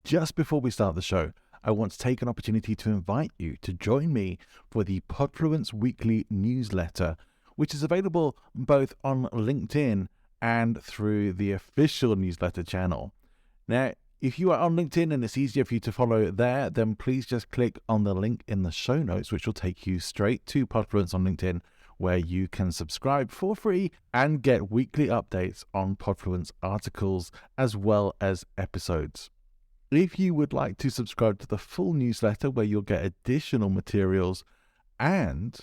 just before we start the show, I want to take an opportunity to invite you to join me for the Podfluence Weekly newsletter, which is available both on LinkedIn and through the official newsletter channel. Now, if you are on LinkedIn and it's easier for you to follow there, then please just click on the link in the show notes, which will take you straight to Podfluence on LinkedIn, where you can subscribe for free and get weekly updates on Podfluence articles as well as episodes. If you would like to subscribe to the full newsletter where you'll get additional materials and,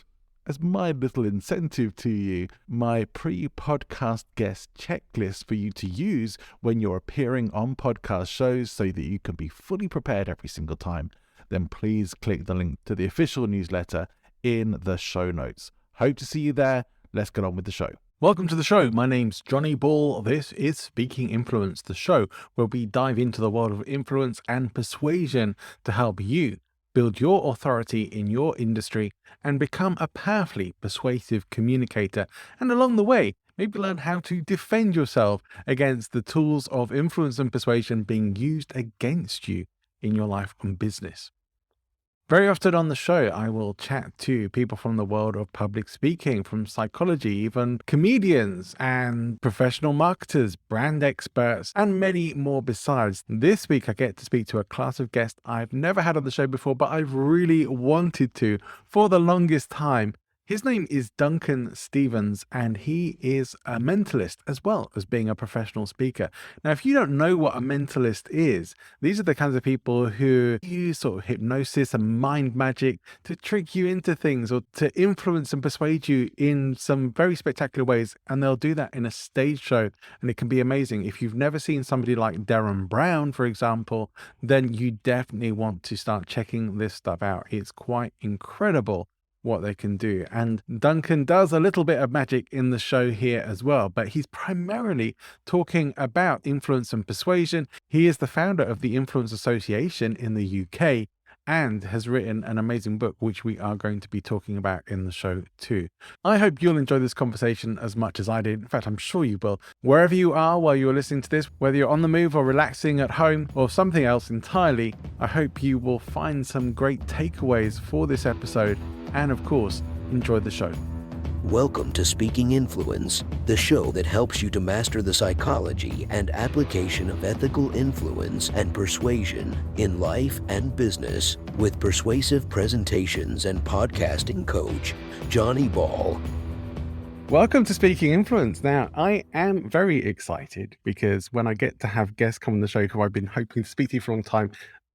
as my little incentive to you, my pre-podcast guest checklist for you to use when you're appearing on podcast shows so that you can be fully prepared every single time, then please click the link to the official newsletter in the show notes. Hope to see you there. Let's get on with the show. Welcome to the show. My name's Johnny Ball. This is Speaking Influence, the show where we dive into the world of influence and persuasion to help you build your authority in your industry and become a powerfully persuasive communicator. And along the way, maybe learn how to defend yourself against the tools of influence and persuasion being used against you in your life and business. Very often on the show, I will chat to people from the world of public speaking, from psychology, even comedians and professional marketers, brand experts, and many more besides. This week, I get to speak to a class of guests I've never had on the show before, but I've really wanted to for the longest time. His name is Duncan Stevens, and he is a mentalist as well as being a professional speaker. Now, if you don't know what a mentalist is, these are the kinds of people who use sort of hypnosis and mind magic to trick you into things or to influence and persuade you in some very spectacular ways. And they'll do that in a stage show, and it can be amazing. If you've never seen somebody like Darren Brown, for example, then you definitely want to start checking this stuff out. It's quite incredible what they can do. And Duncan does a little bit of magic in the show here as well, but he's primarily talking about influence and persuasion. He is the founder of the Influence Association in the UK and has written an amazing book, which we are going to be talking about in the show too. I hope you'll enjoy this conversation as much as I did. In fact, I'm sure you will. Wherever you are while you're listening to this, whether you're on the move or relaxing at home or something else entirely, I hope you will find some great takeaways for this episode and, of course, enjoy the show. Welcome to Speaking Influence, the show that helps you to master the psychology and application of ethical influence and persuasion in life and business with persuasive presentations and podcasting coach, Johnny Ball. Welcome to Speaking Influence. Now, I am very excited because when I get to have guests come on the show who I've been hoping to speak to for a long time,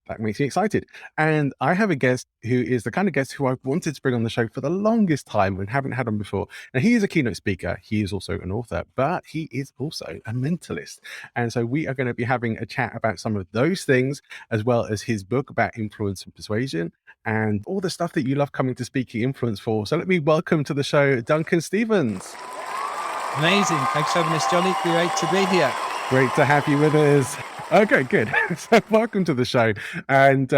that makes me excited. And I have a guest who is the kind of guest who I've wanted to bring on the show for the longest time and haven't had on before. Now, he is a keynote speaker. He is also an author, but he is also a mentalist. And so we are going to be having a chat about some of those things, as well as his book about influence and persuasion and all the stuff that you love coming to Speaking Influence for. So let me welcome to the show, Duncan Stevens. Amazing. Thanks for having us, Johnny. Great to be here. Great to have you with us. Okay, good. So welcome to the show. And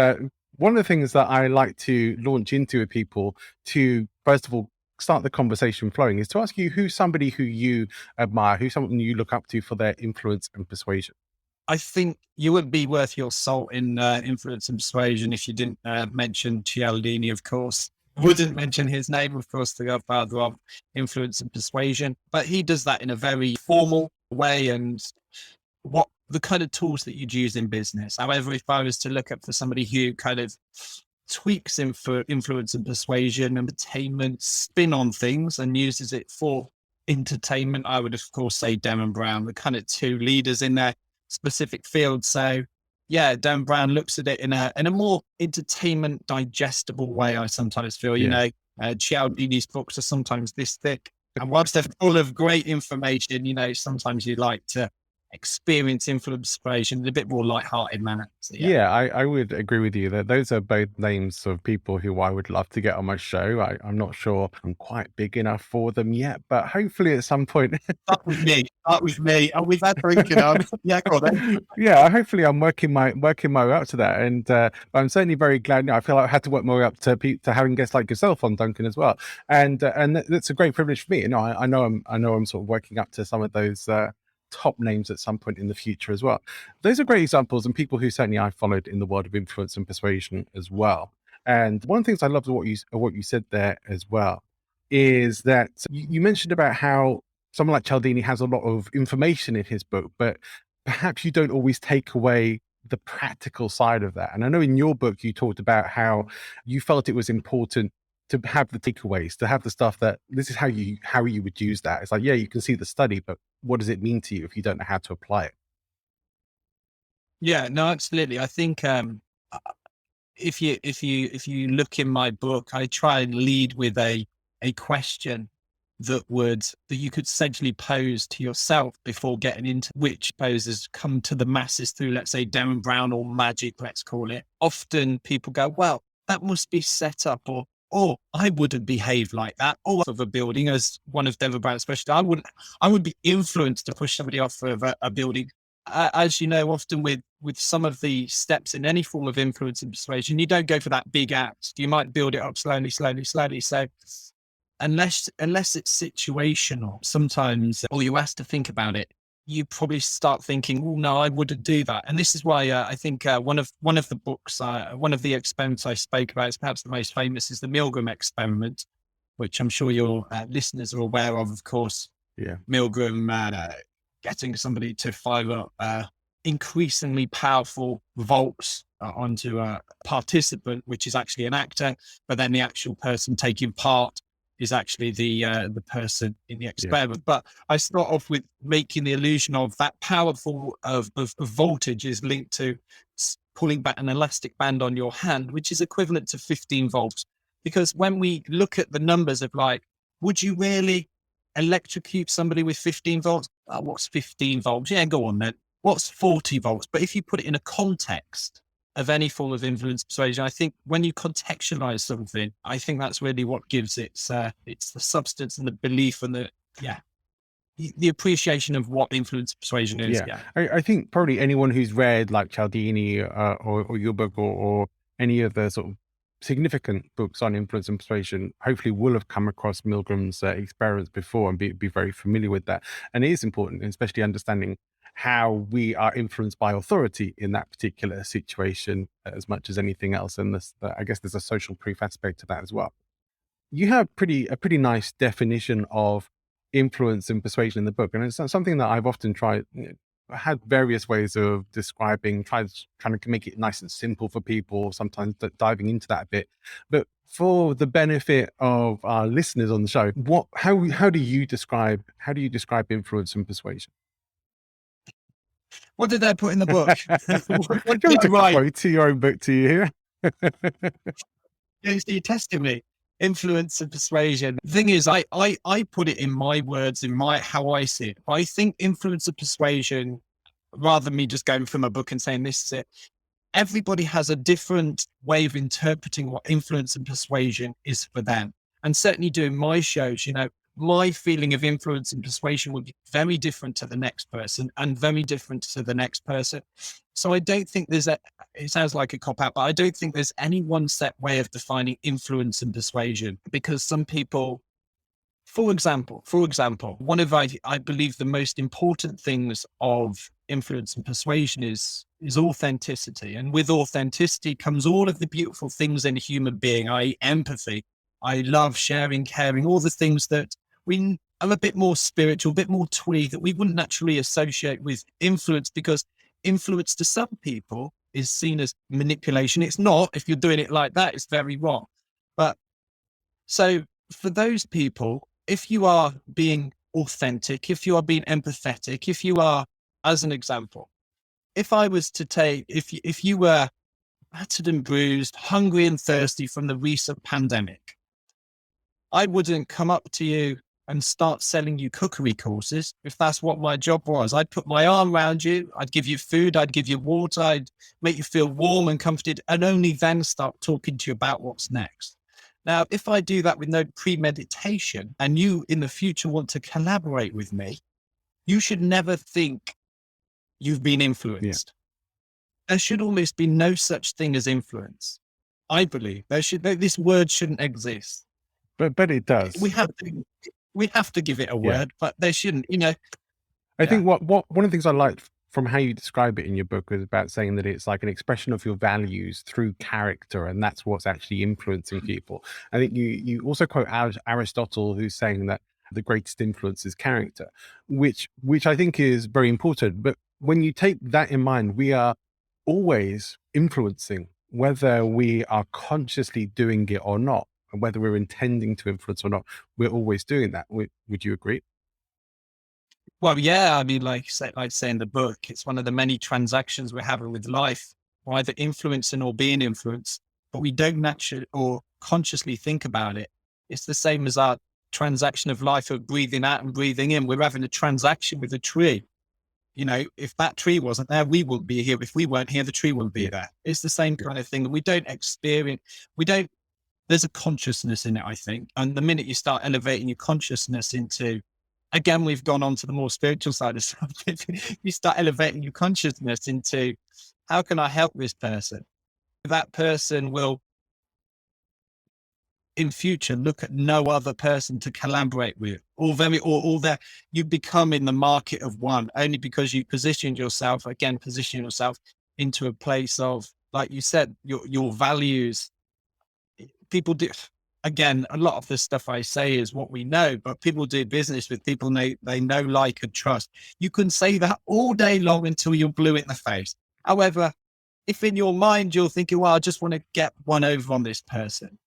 one of the things that I like to launch into with people to, first of all, start the conversation flowing is to ask you who's somebody who you admire, who's someone you look up to for their influence and persuasion. I think you wouldn't be worth your salt in influence and persuasion if you didn't mention Cialdini, of course. Wouldn't mention his name, of course, the godfather of influence and persuasion, but he does that in a very formal way and what the kind of tools that you'd use in business. However, if I was to look up for somebody who kind of tweaks influence and persuasion, entertainment, spin on things and uses it for entertainment, I would, of course, say Darren Brown, the kind of two leaders in their specific field. So yeah, Dan Brown looks at it in a more entertainment, digestible way. I sometimes feel, Cialdini's books are sometimes this thick, and whilst they're full of great information, sometimes you like to experience inspiration in a bit more light-hearted manner. So, I would agree with you that those are both names of people who I would love to get on my show. I'm not sure I'm quite big enough for them yet, but hopefully at some point. Start with me. Oh, we've had drinking on. Yeah, go on then. Yeah, hopefully I'm working my way up to that, and I'm certainly very glad. I feel like I had to work my way up to having guests like yourself on, Duncan, as well, and that's a great privilege for me. I know I'm sort of working up to some of those top names at some point in the future as well. Those are great examples, and people who certainly I've followed in the world of influence and persuasion as well. And one of the things I loved what you said there as well is that you mentioned about how someone like Cialdini has a lot of information in his book, but perhaps you don't always take away the practical side of that. And I know in your book, you talked about how you felt it was important to have the takeaways, to have the stuff that this is how you would use that. It's like, yeah, you can see the study, but what does it mean to you if you don't know how to apply it? Yeah, no, absolutely. I think if you look in my book, I try and lead with a question that you could essentially pose to yourself before getting into which poses come to the masses through, let's say, Darren Brown or magic, let's call it. Often people go, well, that must be set up, or I wouldn't behave like that, or of a building, as one of Darren Brown's especially, I would be influenced to push somebody off of a building. As you know, often with some of the steps in any form of influence and persuasion, you don't go for that big act. You might build it up slowly. So unless it's situational, sometimes, or you ask to think about it, you probably start thinking, oh no, I wouldn't do that. And this is why I think one of the books, one of the experiments I spoke about, is perhaps the most famous, is the Milgram experiment, which I'm sure your listeners are aware of course. Yeah. Milgram getting somebody to fire up increasingly powerful volts onto a participant, which is actually an actor, but then the actual person taking part is actually the person in the experiment. Yeah. But I start off with making the illusion of that powerful of voltage is linked to pulling back an elastic band on your hand, which is equivalent to 15 volts. Because when we look at the numbers of like, would you really electrocute somebody with 15 volts? Oh, what's 15 volts? Yeah, go on then. What's 40 volts? But if you put it in a context of any form of influence persuasion, I think when you contextualize something, I think that's really what gives it's the substance and the belief and the appreciation of what influence persuasion is. Yeah. I think probably anyone who's read like Cialdini or your book or any of the sort of significant books on influence and persuasion hopefully will have come across Milgram's experiments before and be very familiar with that. And it is important, especially understanding how we are influenced by authority in that particular situation as much as anything else. And I guess there's a social proof aspect to that as well. You have a pretty nice definition of influence and persuasion in the book, and it's something that I've often tried. Had various ways of describing, trying to make it nice and simple for people, sometimes diving into that a bit. But for the benefit of our listeners on the show, how do you describe influence and persuasion? What did they put in the book? What did you write? To your own book to you here? You're testing me. Influence and persuasion. The thing is, I put it in my words, in how I see it. I think influence and persuasion, rather than me just going from a book and saying this is it, everybody has a different way of interpreting what influence and persuasion is for them. And certainly doing my shows, my feeling of influence and persuasion would be very different to the next person and very different to the next person. So I don't think it sounds like a cop-out, but I don't think there's any one set way of defining influence and persuasion, because some people, for example, one of, I believe, the most important things of influence and persuasion is authenticity. And with authenticity comes all of the beautiful things in a human being, i.e. empathy. I love sharing, caring, all the things that we are a bit more spiritual, a bit more twee, that we wouldn't naturally associate with influence, because influence to some people is seen as manipulation. It's not. If you're doing it like that, it's very wrong. But so for those people, if you are being authentic, if you are being empathetic, if you are, as an example, if I was to take, if you were battered and bruised, hungry and thirsty from the recent pandemic, I wouldn't come up to you and start selling you cookery courses if that's what my job was. I'd put my arm around you, I'd give you food, I'd give you water, I'd make you feel warm and comforted, and only then start talking to you about what's next. Now, if I do that with no premeditation, and you in the future want to collaborate with me, you should never think you've been influenced. Yeah. There should almost be no such thing as influence. I believe this word shouldn't exist. But it does. We have to give it a word, but there shouldn't, I think what one of the things I liked from how you describe it in your book was about saying that it's like an expression of your values through character, and that's what's actually influencing people. I think you also quote Aristotle, who's saying that the greatest influence is character, which I think is very important. But when you take that in mind, we are always influencing, whether we are consciously doing it or not, and whether we're intending to influence or not. We're always doing that. Would you agree? Well, yeah, I mean, I say in the book, it's one of the many transactions we're having with life. We're either influencing or being influenced, but we don't naturally or consciously think about it. It's the same as our transaction of life of breathing out and breathing in. We're having a transaction with a tree. You know, if that tree wasn't there, we wouldn't be here. If we weren't here, the tree wouldn't be there. It's the same kind of thing. We don't experience, there's a consciousness in it, I think. And the minute you start elevating your consciousness into, again, we've gone on to the more spiritual side of something. You start elevating your consciousness into, how can I help this person? That person will, in future, look at no other person to collaborate with, or that you become in the market of one, only because you position yourself into a place of, like you said, your values. People do, again, a lot of the stuff I say is what we know, but people do business with people they know, like, and trust. You can say that all day long until you're blue in the face. However, if in your mind you're thinking, well, I just want to get one over on this person,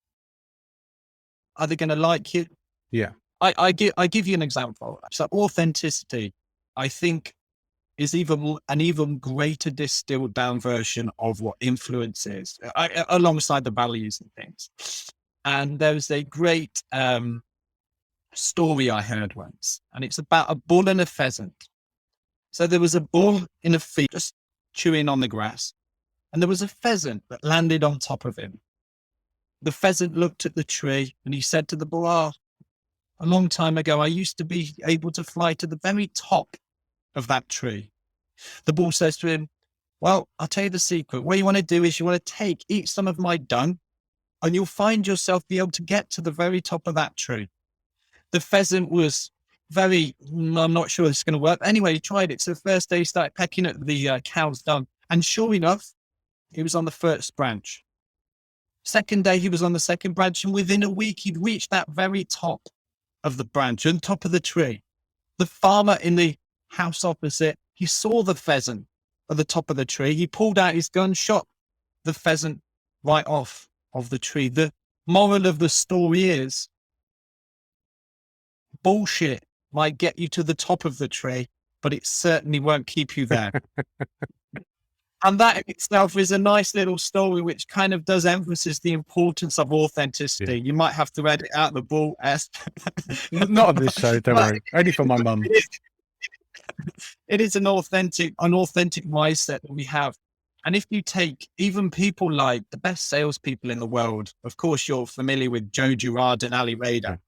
are they going to like you? Yeah. I give you an example. So authenticity, I think, is an even greater distilled down version of what influence is, alongside the values and things. And there was a great story I heard once, and it's about a bull and a pheasant. So there was a bull in a field just chewing on the grass, and there was a pheasant that landed on top of him. The pheasant looked at the tree and he said to the bull, "Oh, a long time ago, I used to be able to fly to the very top of that tree." The bull says to him, "Well, I'll tell you the secret. What you want to do is you want to eat some of my dung, and you'll find yourself be able to get to the very top of that tree." The pheasant was I'm not sure this is going to work. Anyway, he tried it. So the first day he started pecking at the cow's dung, and sure enough, he was on the first branch. Second day, he was on the second branch, and within a week, he'd reached that very top of the branch and top of the tree. The farmer in the house opposite, he saw the pheasant at the top of the tree. He pulled out his gun, shot the pheasant right off of the tree. The moral of the story is, bullshit might get you to the top of the tree, but it certainly won't keep you there. And that in itself is a nice little story, which kind of does emphasize the importance of authenticity. Yeah. You might have to edit out the bull S. Not on this show, don't worry. Only for my mum. It is an authentic mindset that we have. And if you take even people like the best salespeople in the world, of course, you're familiar with Joe Girard and Ali Raider.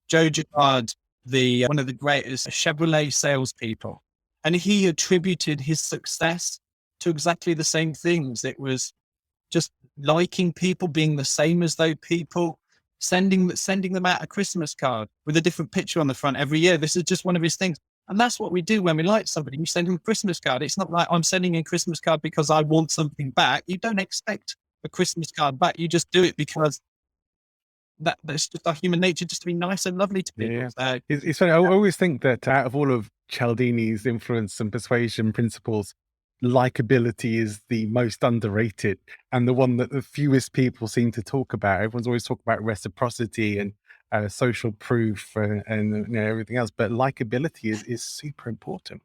Yeah. Joe Girard, one of the greatest Chevrolet salespeople, and he attributed his success to exactly the same things. It was just liking people, being the same as those people, sending them out a Christmas card with a different picture on the front every year. This is just one of his things. And that's what we do when we like somebody. You send them a Christmas card. It's not like I'm sending a Christmas card because I want something back. You don't expect a Christmas card back. You just do it because that's just our human nature, just to be nice and lovely to people. Yeah. It's funny. I always think that out of all of Cialdini's influence and persuasion principles, likability is the most underrated and the one that the fewest people seem to talk about. Everyone's always talking about reciprocity and social proof and everything else, but likability is super important.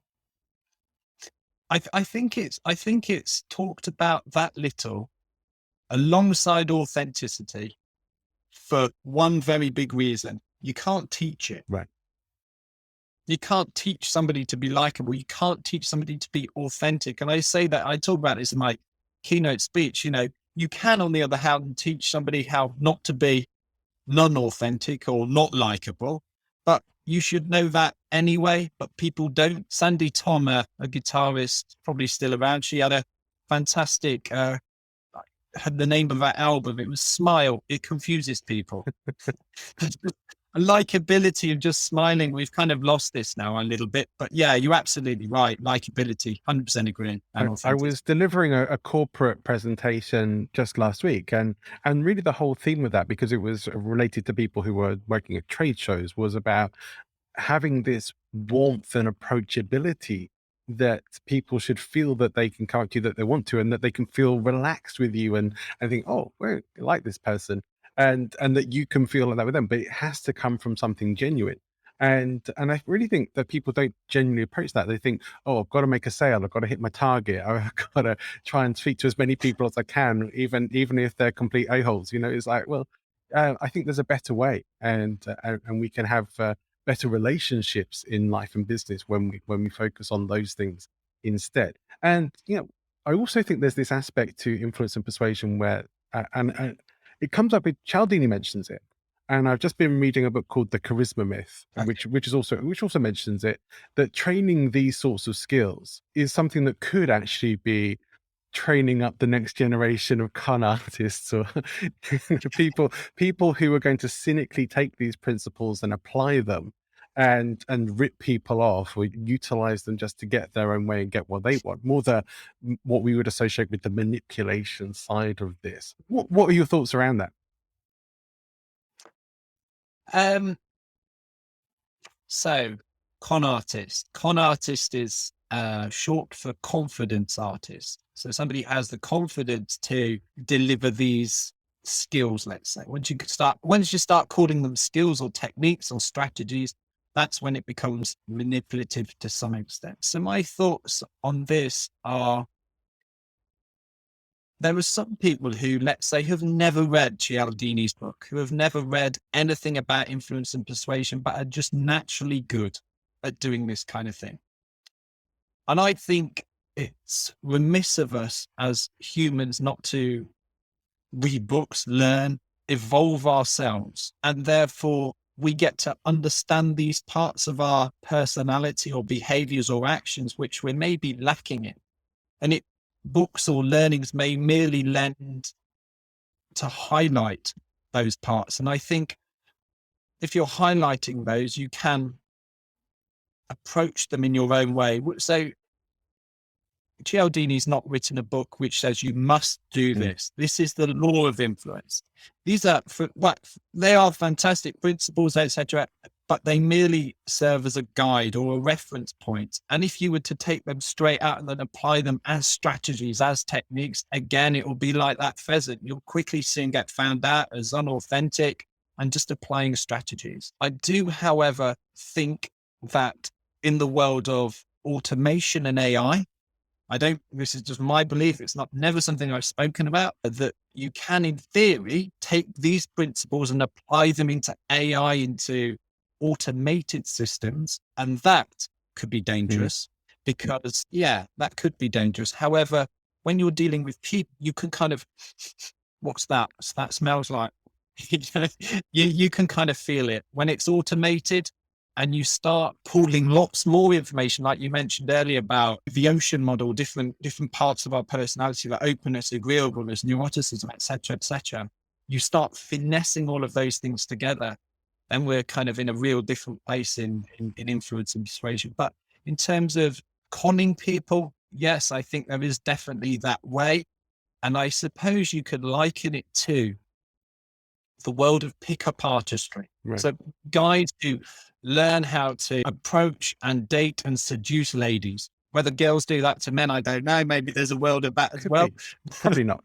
I think it's talked about that little alongside authenticity for one very big reason. You can't teach it. Right. You can't teach somebody to be likable. You can't teach somebody to be authentic. And I say that, I talk about this in my keynote speech. You can, on the other hand, teach somebody how not to be non-authentic or not likable, but you should know that anyway, but people don't. Sandy Tom, a guitarist, probably still around, she had a fantastic, had the name of that album. It was Smile. It confuses people. likability of just smiling. We've kind of lost this now a little bit, but yeah, you're absolutely right. Likability, 100% agree. And I authenticity. was delivering a corporate presentation just last week, and really the whole theme of that, because it was related to people who were working at trade shows, was about having this warmth and approachability that people should feel that they can come up to you, that they want to, and that they can feel relaxed with you and think, oh, I like this person, and that you can feel like that with them. But it has to come from something genuine. And I really think that people don't genuinely approach that. They think, oh, I've got to make a sale, I've got to hit my target, I've got to try and speak to as many people as I can, even if they're complete a-holes. It's like, well, I think there's a better way, and we can have better relationships in life and business when we focus on those things instead. And I also think there's this aspect to influence and persuasion where and it comes up with Cialdini mentions it, and I've just been reading a book called The Charisma Myth, Okay. which also mentions it, that training these sorts of skills is something that could actually be training up the next generation of con artists, or people who are going to cynically take these principles and apply them and rip people off or utilize them just to get their own way and get what they want, more what we would associate with the manipulation side of this. What are your thoughts around that? So con artist. Con artist is short for confidence artist. So somebody has the confidence to deliver these skills, let's say. Once you start calling them skills or techniques or strategies, that's when it becomes manipulative to some extent. So my thoughts on this are, there are some people who, let's say, have never read Cialdini's book, who have never read anything about influence and persuasion, but are just naturally good at doing this kind of thing. And I think it's remiss of us as humans not to read books, learn, evolve ourselves, and therefore we get to understand these parts of our personality or behaviors or actions which we're maybe lacking in. And books or learnings may merely lend to highlight those parts. And I think if you're highlighting those, you can approach them in your own way. So Cialdini's not written a book which says you must do this. This is the law of influence. These are they are fantastic principles, etc., but they merely serve as a guide or a reference point. And if you were to take them straight out and then apply them as strategies, as techniques, again, it will be like that pheasant. You'll quickly soon get found out as unauthentic and just applying strategies. I do, however, think that in the world of automation and AI, this is just my belief, it's never something I've spoken about, that you can, in theory, take these principles and apply them into AI, into automated systems. And that could be dangerous because, that could be dangerous. However, when you're dealing with people, you can kind of, what's that? That smells like, you can kind of feel it when it's automated. And you start pulling lots more information, like you mentioned earlier about the ocean model, different parts of our personality, like openness, agreeableness, neuroticism, etc. You start finessing all of those things together, then we're kind of in a real different place in influence and persuasion. But in terms of conning people, yes, I think there is definitely that way. And I suppose you could liken it to the world of pickup artistry. Right. So guys who learn how to approach and date and seduce ladies. Whether girls do that to men, I don't know. Maybe there's a world of that as well. Probably not.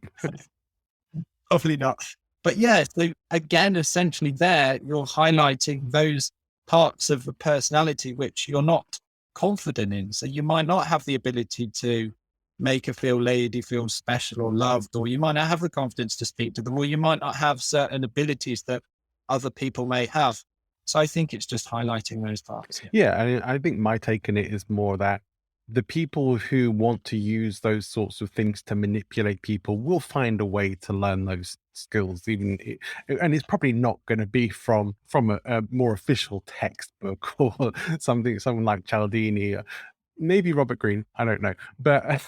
Probably not. But yeah, so again, essentially there, you're highlighting those parts of the personality which you're not confident in. So you might not have the ability to make a lady feel special or loved, or you might not have the confidence to speak to them, or you might not have certain abilities that other people may have. So I think it's just highlighting those parts. Yeah, I think my take on it is more that the people who want to use those sorts of things to manipulate people will find a way to learn those skills, and it's probably not going to be from a more official textbook or someone like Cialdini. Maybe Robert Greene, I don't know. But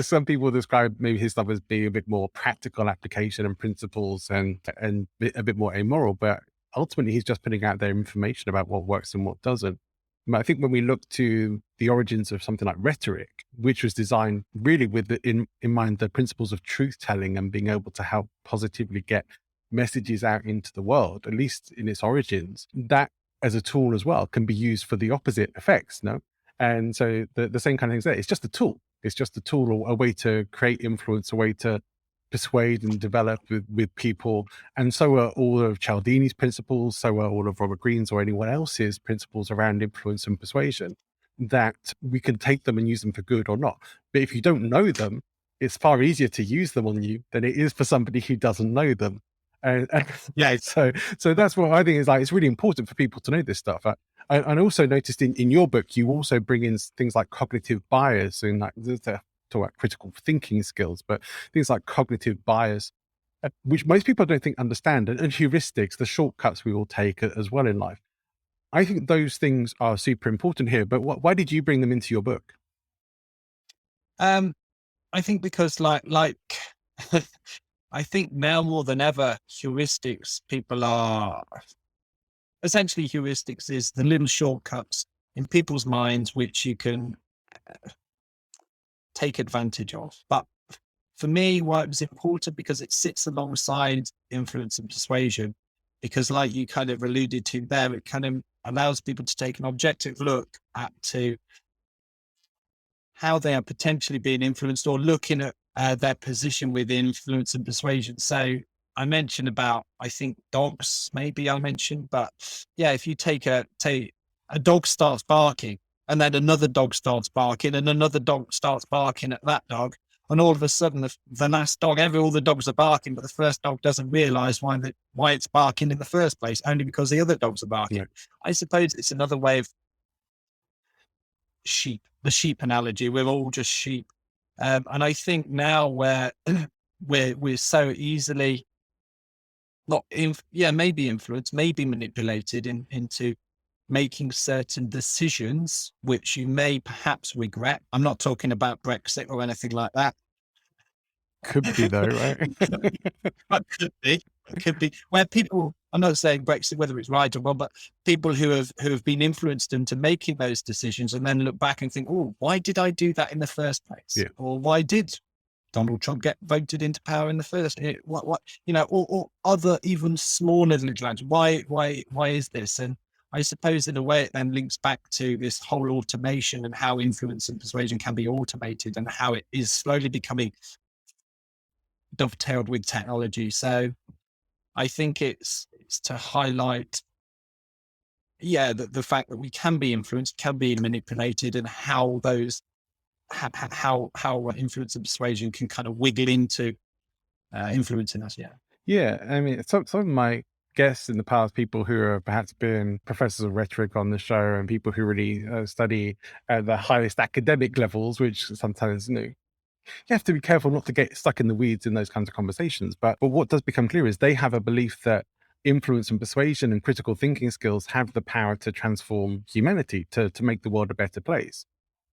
some people describe maybe his stuff as being a bit more practical application and principles and a bit more amoral. But ultimately he's just putting out their information about what works and what doesn't. But I think when we look to the origins of something like rhetoric, which was designed really with in mind the principles of truth telling and being able to help positively get messages out into the world, at least in its origins, that as a tool as well can be used for the opposite effects, no? And so the same kind of things there. It's just a tool. It's just a tool, or a way to create influence, a way to persuade and develop with people. And so are all of Cialdini's principles, so are all of Robert Greene's or anyone else's principles around influence and persuasion, that we can take them and use them for good or not. But if you don't know them, it's far easier to use them on you than it is for somebody who doesn't know them. And yeah, so that's what I think is like, it's really important for people to know this stuff. I also noticed in your book, you also bring in things like cognitive bias and like talk about critical thinking skills, but things like cognitive bias, which most people don't think understand, and heuristics, the shortcuts we all take as well in life. I think those things are super important here, but why did you bring them into your book? I think because like I think now more than ever, heuristics, people are essentially, heuristics is the little shortcuts in people's minds which you can take advantage of. But for me, why it was important, because it sits alongside influence and persuasion, because like you kind of alluded to there, it kind of allows people to take an objective look at to how they are potentially being influenced, or looking at their position with influence and persuasion. So I mentioned about, I think dogs, maybe I mentioned, but yeah, if you take a dog starts barking, and then another dog starts barking, and another dog starts barking at that dog, and all of a sudden the last dog, all the dogs are barking, but the first dog doesn't realize why it's barking in the first place, only because the other dogs are barking. Yeah. I suppose it's another way of the sheep analogy. We're all just sheep. And I think now where we're so easily maybe influenced, maybe manipulated into making certain decisions, which you may perhaps regret. I'm not talking about Brexit or anything like that. Could be though, right? But could be where people, I'm not saying Brexit, whether it's right or wrong, but people who have been influenced into making those decisions and then look back and think, oh, why did I do that in the first place? Yeah. Or why did Donald Trump get voted into power in the first? What or other even smaller little actions. Why is this? And I suppose in a way it then links back to this whole automation and how influence and persuasion can be automated, and how it is slowly becoming dovetailed with technology. So I think it's to highlight, the fact that we can be influenced, can be manipulated, and how those how influence and persuasion can kind of wiggle into influencing us. Yeah, I mean, some of my guests in the past, people who have perhaps been professors of rhetoric on the show, and people who really study at the highest academic levels, which sometimes, you have to be careful not to get stuck in the weeds in those kinds of conversations. But what does become clear is they have a belief that influence and persuasion and critical thinking skills have the power to transform humanity, to make the world a better place,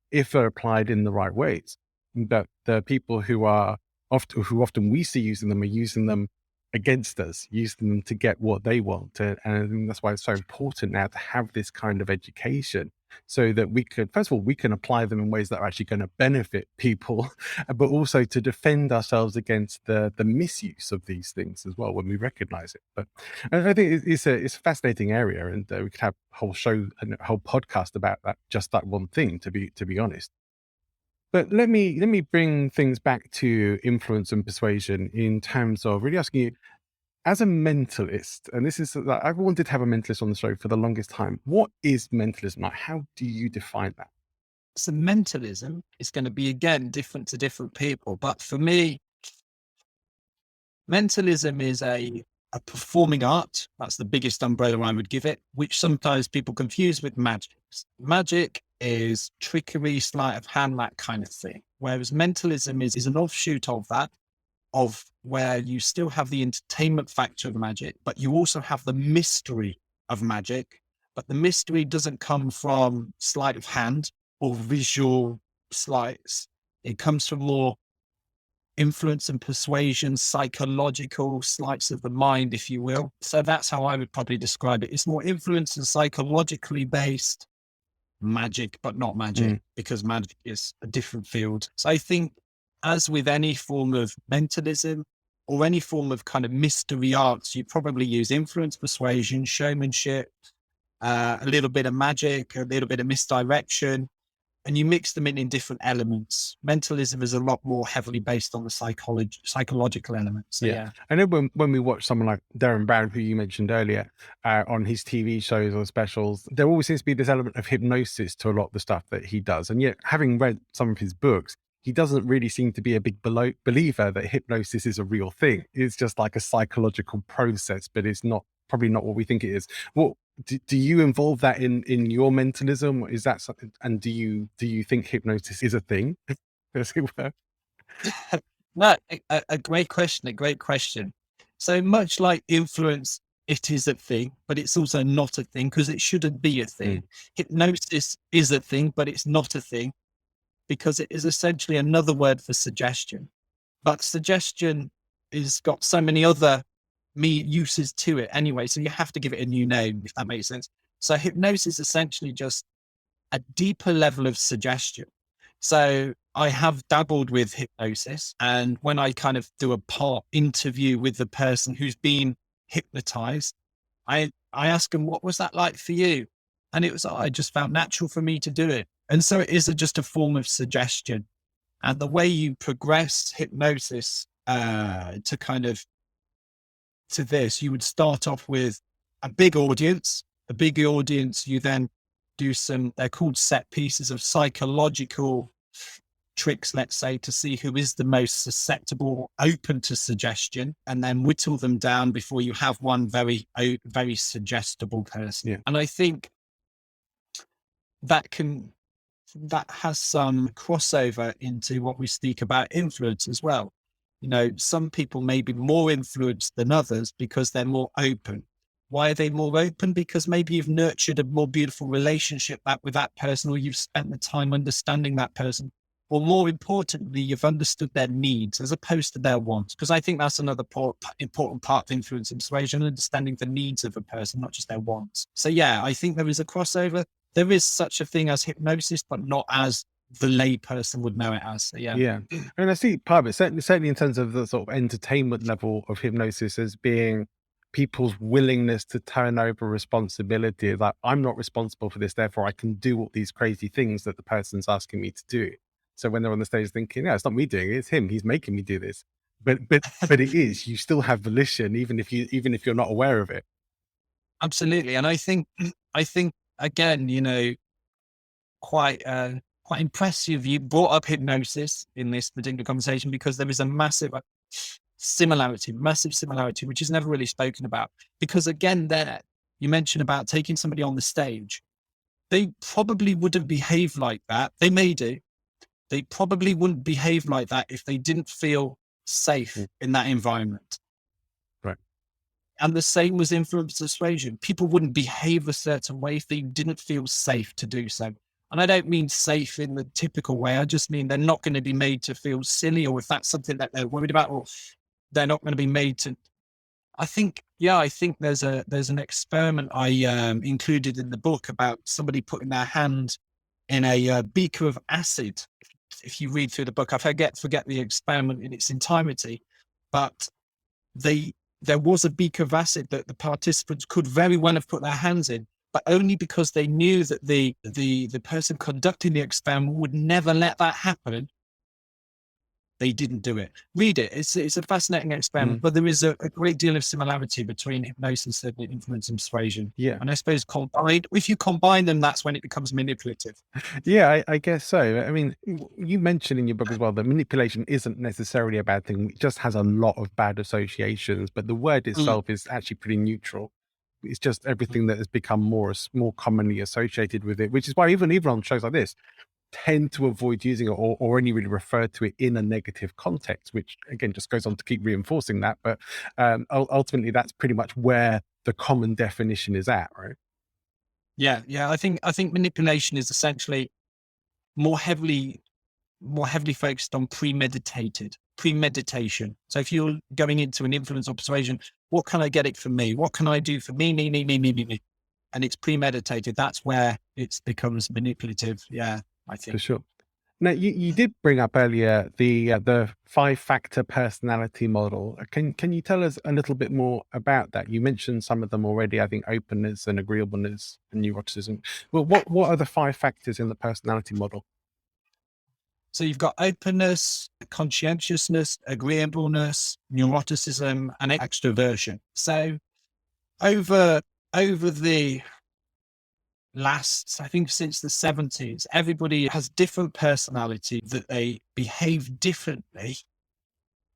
if they're applied in the right ways. But the people who often we see using them are using them against us, using them to get what they want. And I think that's why it's so important now to have this kind of education, so that we could, first of all, we can apply them in ways that are actually going to benefit people, but also to defend ourselves against the misuse of these things as well when we recognize it. But I think it's a fascinating area, and we could have a whole show and a whole podcast about that, just that one thing, to be honest. But let me bring things back to influence and persuasion in terms of really asking you, as a mentalist, and this is, I've wanted to have a mentalist on the show for the longest time. What is mentalism? Like, how do you define that? So mentalism is going to be, again, different to different people. But for me, mentalism is a performing art. That's the biggest umbrella I would give it, which sometimes people confuse with magic. Magic is trickery, sleight of hand, that kind of thing. Whereas mentalism is an offshoot of that, of where you still have the entertainment factor of magic, but you also have the mystery of magic. But the mystery doesn't come from sleight of hand or visual sleights. It comes from more influence and persuasion, psychological sleights of the mind, if you will. So that's how I would probably describe it. It's more influence and psychologically based magic, but not magic, because magic is a different field. So I think, as with any form of mentalism or any form of kind of mystery arts, you probably use influence, persuasion, showmanship, a little bit of magic, a little bit of misdirection, and you mix them in different elements. Mentalism is a lot more heavily based on the psychological elements. So, yeah. I know when we watch someone like Darren Brown, who you mentioned earlier, on his TV shows or specials, there always seems to be this element of hypnosis to a lot of the stuff that he does. And yet, having read some of his books, he doesn't really seem to be a big believer that hypnosis is a real thing. It's just like a psychological process, but it's probably not what we think it is. Well, do you involve that in your mentalism? Is that something? And do you think hypnosis is a thing? No, a great question. A great question. So much like influence, it is a thing, but it's also not a thing because it shouldn't be a thing. Hypnosis is a thing, but it's not a thing because it is essentially another word for suggestion. But suggestion is got so many other uses to it anyway, so you have to give it a new name, if that makes sense. So hypnosis is essentially just a deeper level of suggestion. So I have dabbled with hypnosis, and when I kind of do a part interview with the person who's been hypnotized, I ask them, what was that like for you? And it was, I just found natural for me to do it. And so it is just a form of suggestion. And the way you progress hypnosis to this, you would start off with a big audience. The big audience, you then do they're called set pieces of psychological tricks, let's say, to see who is the most susceptible, open to suggestion, and then whittle them down before you have one very, very suggestible person. Yeah. And I think that has some crossover into what we speak about influence as well. You know, some people may be more influenced than others because they're more open. Why are they more open? Because maybe you've nurtured a more beautiful relationship with that person, or you've spent the time understanding that person. Or more importantly, you've understood their needs as opposed to their wants. Because I think that's another important part of influence and persuasion, understanding the needs of a person, not just their wants. So yeah, I think there is a crossover. There is such a thing as hypnosis, but not as the lay person would know it as. So, yeah. Yeah. And I see part of it, certainly in terms of the sort of entertainment level of hypnosis, as being people's willingness to turn over responsibility. Like, I'm not responsible for this, therefore I can do all these crazy things that the person's asking me to do. So when they're on the stage thinking, yeah, it's not me doing it, it's him, he's making me do this. But it is, you still have volition, even if you're not aware of it. Absolutely. And I think again, you know, quite impressive you brought up hypnosis in this particular conversation, because there is a massive similarity, which is never really spoken about. Because again, there you mentioned about taking somebody on the stage. They probably wouldn't behave like that. They may do. They probably wouldn't behave like that if they didn't feel safe in that environment. Right. And the same was influence persuasion. People wouldn't behave a certain way if they didn't feel safe to do so. And I don't mean safe in the typical way. I just mean they're not going to be made to feel silly, or if that's something that they're worried about, or they're not going to be made to. I think there's an experiment I included in the book about somebody putting their hand in a beaker of acid. If you read through the book, I forget the experiment in its entirety, but there was a beaker of acid that the participants could very well have put their hands in, but only because they knew that the person conducting the experiment would never let that happen. They didn't do it. Read it. It's a fascinating experiment, but there is a great deal of similarity between hypnosis and influence and persuasion. Yeah. And I suppose if you combine them, that's when it becomes manipulative. Yeah, I guess so. I mean, you mentioned in your book as well that manipulation isn't necessarily a bad thing. It just has a lot of bad associations, but the word itself is actually pretty neutral. It's just everything that has become more commonly associated with it, which is why even on shows like this, tend to avoid using it or only really refer to it in a negative context, which again just goes on to keep reinforcing that. But ultimately, that's pretty much where the common definition is at, right? Yeah. I think manipulation is essentially more heavily more heavily focused on premeditation. So if you're going into an influence or persuasion, what can I get it for me? What can I do for me? And it's premeditated. That's where it becomes manipulative. Yeah, I For think. sure. Now, you did bring up earlier the 5-factor personality model. Can you tell us a little bit more about that? You mentioned some of them already. I think openness and agreeableness and neuroticism. Well, what are the 5 factors in the personality model? So you've got openness, conscientiousness, agreeableness, neuroticism, and extroversion. So over the last, I think since the 70s, everybody has different personality that they behave differently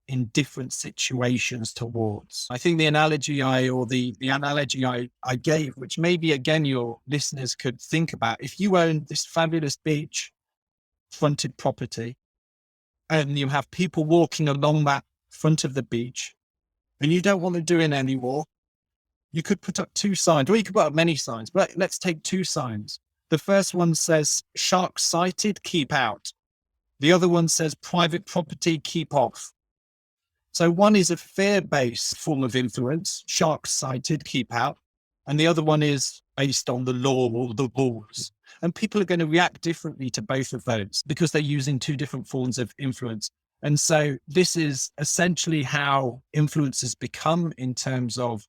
in different situations towards. I think the analogy I gave, which maybe again your listeners could think about, if you own this fabulous beach fronted property and you have people walking along that front of the beach and you don't want to do it anymore, you could put up 2 signs, or you could put up many signs, but let's take 2 signs. The first one says, shark sighted, keep out. The other one says, private property, keep off. So one is a fear-based form of influence, shark sighted, keep out. And the other one is based on the law or the rules. And people are going to react differently to both of those because they're using 2 different forms of influence. And so this is essentially how influence has become in terms of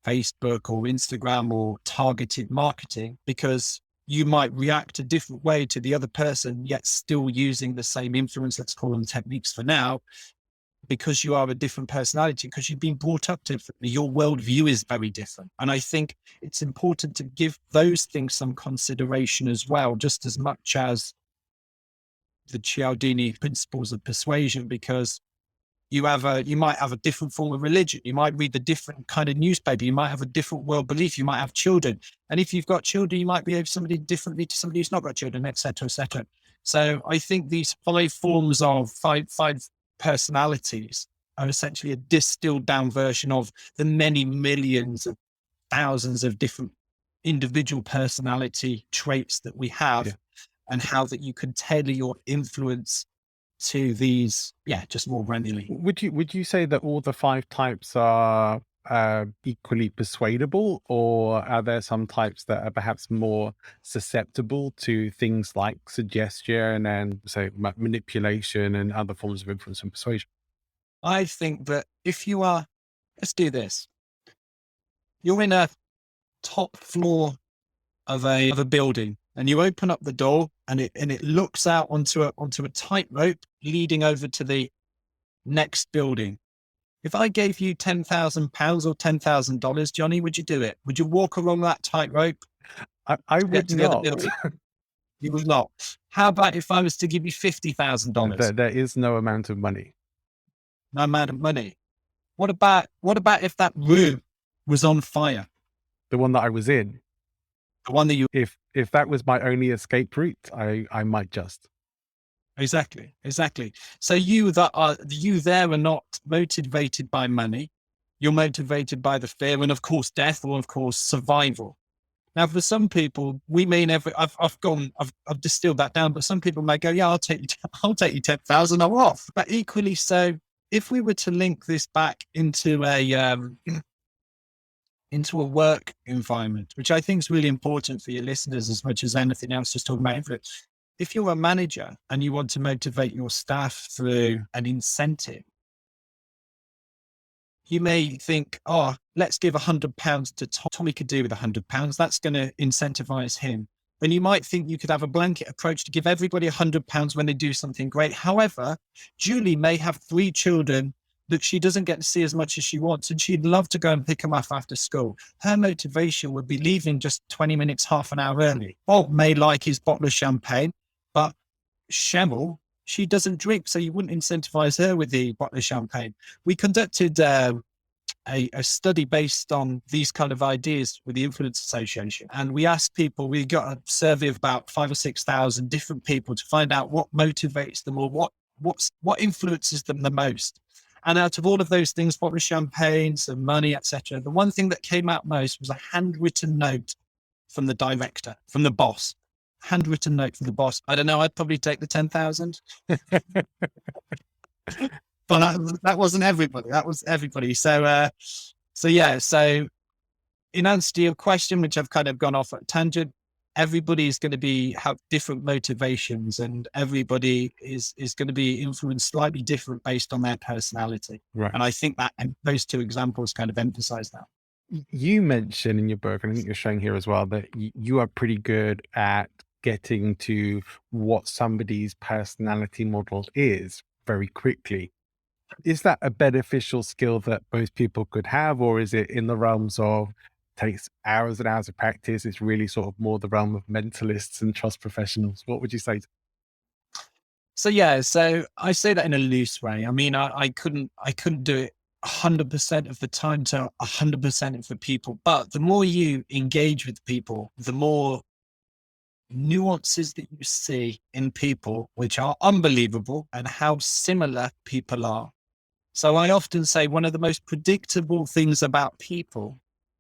Facebook or Instagram or targeted marketing, because you might react a different way to the other person, yet still using the same influence, let's call them techniques for now, because you are a different personality, because you've been brought up differently. Your worldview is very different. And I think it's important to give those things some consideration as well, just as much as the Cialdini principles of persuasion, because you might have a different form of religion. You might read the different kind of newspaper. You might have a different world belief. You might have children. And if you've got children, you might behave somebody differently to somebody who's not got children, et cetera, et cetera. So I think these 5 forms of five personalities are essentially a distilled down version of the many millions of thousands of different individual personality traits that we have, and how that you can tailor your influence to these, just more randomly. Would you say that all the 5 types are equally persuadable, or are there some types that are perhaps more susceptible to things like suggestion and say manipulation and other forms of influence and persuasion? I think that if you are, let's do this. You're in a top floor of a building, and you open up the door, and it looks out onto a tightrope leading over to the next building. If I gave you £10,000 or $10,000, Johnny, would you do it? Would you walk along that tightrope? I would not. You would not. How about if I was to give you $50,000? There is no amount of money. No amount of money. What about if that room was on fire? The one that I was in. The one that you... If that was my only escape route, I might just. Exactly. So you there are not motivated by money. You're motivated by the fear and of course death, or of course survival. Now, for some people, we may never. I've distilled that down, but some people may go, "Yeah, I'll take you 10,000. I'm off." But equally so, if we were to link this back into a work environment, which I think is really important for your listeners as much as anything else, just talking about influence. If you're a manager and you want to motivate your staff through an incentive, you may think, oh, let's give £100 to Tom. Tommy could do with £100. That's going to incentivize him. And you might think you could have a blanket approach to give everybody £100 when they do something great. However, Julie may have 3 children that she doesn't get to see as much as she wants, and she'd love to go and pick them up after school. Her motivation would be leaving just 20 minutes, half an hour early. Bob may like his bottle of champagne, but Cheryl, she doesn't drink, so you wouldn't incentivize her with the bottle of champagne. We conducted a study based on these kind of ideas with the Influence Association, and we asked people, we got a survey of about 5,000 or 6,000 different people to find out what motivates them, or what influences them the most. And out of all of those things, bottle of champagne, some money, etc., the one thing that came out most was a handwritten note from the director, from the boss. handwritten note from the boss. I don't know. I'd probably take the 10,000. But that wasn't everybody. That was everybody. So yeah. So in answer to your question, which I've kind of gone off at a tangent, everybody is going to have different motivations, and everybody is going to be influenced slightly different based on their personality. Right. And I think that those two examples kind of emphasize that. You mentioned in your book, and I think you're showing here as well, that you are pretty good at getting to what somebody's personality model is very quickly. Is that a beneficial skill that most people could have, or is it in the realms of takes hours and hours of practice? It's really sort of more the realm of mentalists and trust professionals. What would you say? So yeah, so I say that in a loose way. I mean, I couldn't do it 100% of the time to 100% of the people, but the more you engage with people, the more nuances that you see in people, which are unbelievable, and how similar people are. So I often say one of the most predictable things about people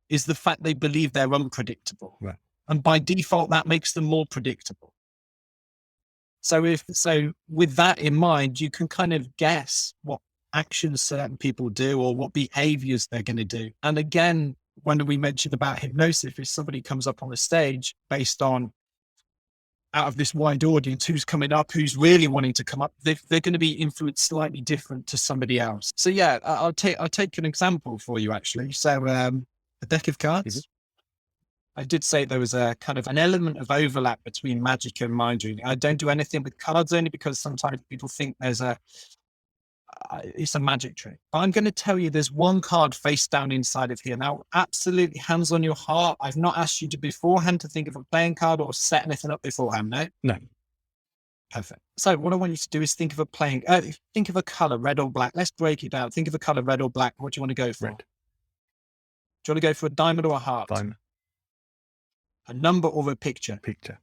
is the fact they believe they're unpredictable. Right. And by default, that makes them more predictable. So with that in mind, you can kind of guess what actions certain people do or what behaviors they're going to do. And again, when we mentioned about hypnosis, if somebody comes up on the stage based on out of this wide audience, who's coming up, who's really wanting to come up, they're going to be influenced slightly different to somebody else. So yeah, I'll take an example for you actually. So a deck of cards. Mm-hmm. I did say there was a kind of an element of overlap between magic and mind reading. I don't do anything with cards only because sometimes people think it's a magic trick. But I'm going to tell you there's one card face down inside of here. Now, absolutely hands on your heart. I've not asked you to beforehand to think of a playing card or set anything up beforehand, no? No. Perfect. So what I want you to do is think of a color, red or black. Let's break it down. Think of a color, red or black. What do you want to go for? Red. Do you want to go for a diamond or a heart? Diamond. A number or a picture? Picture.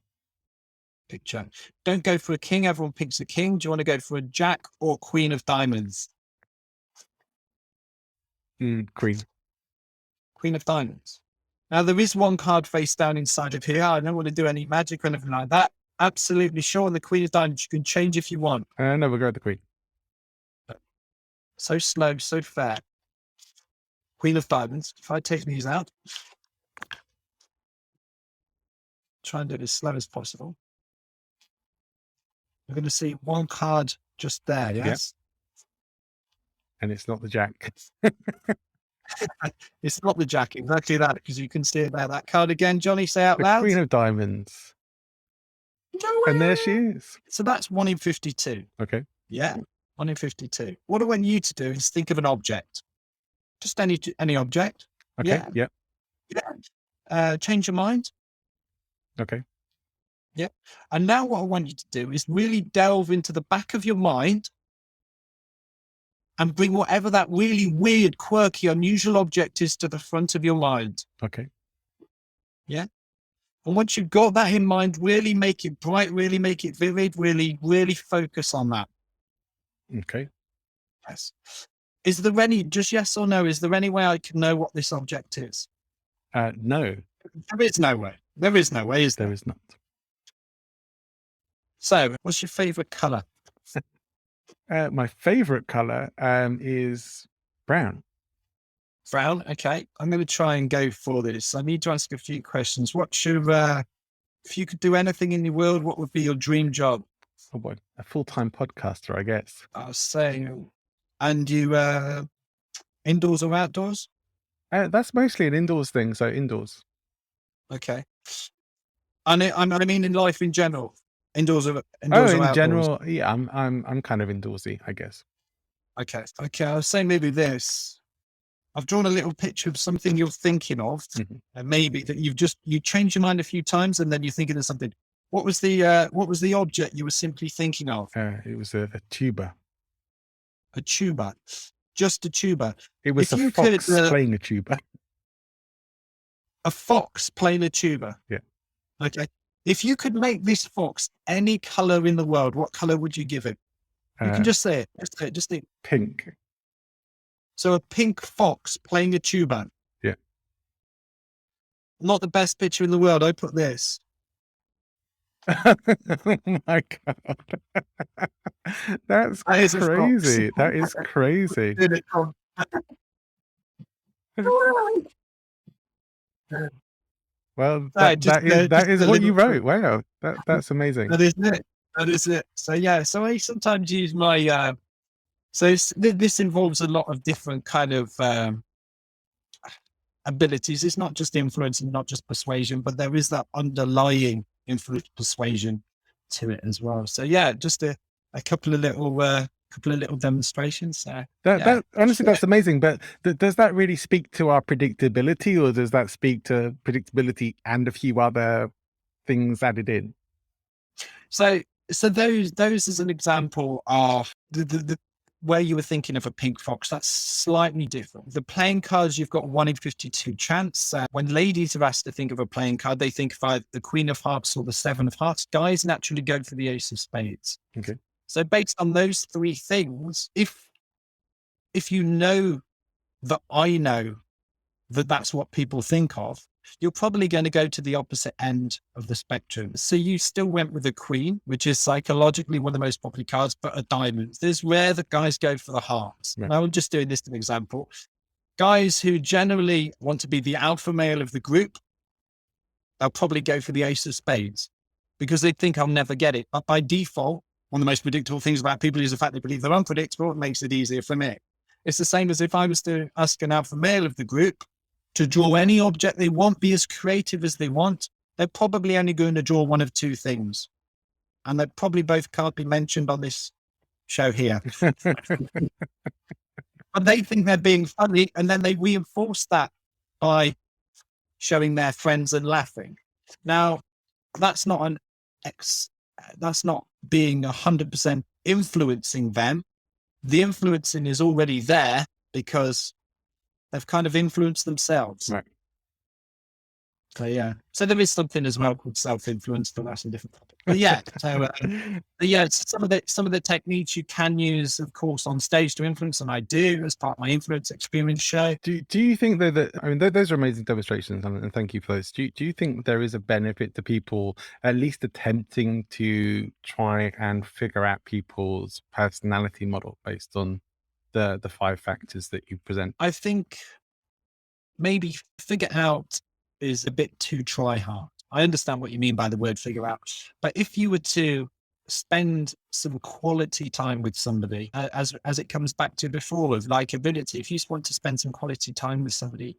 Don't go for a king. Everyone picks a king. Do you want to go for a jack or queen of diamonds? Queen. Queen of diamonds. Now, there is one card face down inside of here. I don't want to do any magic or anything like that. Absolutely sure. And the queen of diamonds, you can change if you want. No, we'll go with the queen. So slow, so fair. Queen of diamonds. If I take these out, try and do it as slow as possible. We're going to see one card just there, yes? Yep. And it's not the jack. It's not the jack, exactly that, because you can see it there. That card again, Johnny, say out loud. Queen of diamonds. No, and there she is. So that's 1 in 52. Okay. Yeah, 1 in 52. What I want you to do is think of an object. Just any object. Okay, yeah. Change your mind. Okay. Yep. And now what I want you to do is really delve into the back of your mind and bring whatever that really weird, quirky, unusual object is to the front of your mind. Okay. Yeah. And once you've got that in mind, really make it bright, really make it vivid, really focus on that. Okay. Yes. Is there any, just yes or no, is there any way I can know what this object is? No. There is no way. There is no way, is there? There is not. So, what's your favorite color? My favorite color is brown. Brown. Okay. I'm going to try and go for this. I need to ask a few questions. What's your, if you could do anything in the world, what would be your dream job? Oh boy, a full-time podcaster, I guess. I'll say, and you, indoors or outdoors? That's mostly an indoors thing. So indoors. Okay. And I mean, in life in general. Indoors or outdoors? In general, yeah, I'm kind of indoorsy, I guess. Okay. I'll say maybe this. I've drawn a little picture of something you're thinking of, and maybe that you changed your mind a few times, and then you're thinking of something. What was the object you were simply thinking of? It was a tuba. A tuba, just a tuba. It was a fox playing a tuba. A fox playing a tuba. Yeah. Okay. If you could make this fox any color in the world, what color would you give it? You can just say it. Just think. Pink. So a pink fox playing a tuba. Yeah. Not the best picture in the world. I put this. Oh my God. That's That is a fox. crazy. That is crazy. Did it on- Well, No, that just is a what you little wrote. clue. Wow, that's amazing. That is it. That is it. So yeah, so I sometimes use my this involves a lot of different kind of abilities. It's not just influence and not just persuasion, but there is that underlying influence persuasion to it as well. So yeah, just a couple of little demonstrations. So yeah. That honestly, that's amazing. But does that really speak to our predictability, or does that speak to predictability and a few other things added in? So those as an example are the where you were thinking of a pink fox. That's slightly different. The playing cards, you've got 1 in 52 chance. When ladies are asked to think of a playing card, they think of either the Queen of Hearts or the Seven of Hearts. Guys naturally go for the Ace of Spades. Okay. So based on those three things, if you know that I know that that's what people think of, you're probably going to go to the opposite end of the spectrum. So you still went with the Queen, which is psychologically one of the most popular cards, but a diamond. There's rare that guys go for the hearts. Right. And I'm just doing this as an example. Guys who generally want to be the alpha male of the group, they'll probably go for the Ace of Spades because they think I'll never get it. But by default, one of the most predictable things about people is the fact they believe they're unpredictable. It makes it easier for me. It's the same as if I was to ask an alpha male of the group to draw any object they want, be as creative as they want. They're probably only going to draw one of two things. And they probably both can't be mentioned on this show here. But they think they're being funny, and then they reinforce that by showing their friends and laughing. Now, that's not that's not being 100% influencing them. The influencing is already there because they've kind of influenced themselves. Right. So yeah, so there is something as well called self-influence, but that's a different topic. But yeah, so yeah, some of the techniques you can use, of course, on stage to influence, and I do as part of my influence experience show. Do you think though that, I mean, those are amazing demonstrations, and thank you for those. Do you think there is a benefit to people at least attempting to try and figure out people's personality model based on the 5 factors that you present? I think maybe figure out is a bit too try hard. I understand what you mean by the word figure out, but if you were to spend some quality time with somebody, as it comes back to before of likability, if you just want to spend some quality time with somebody,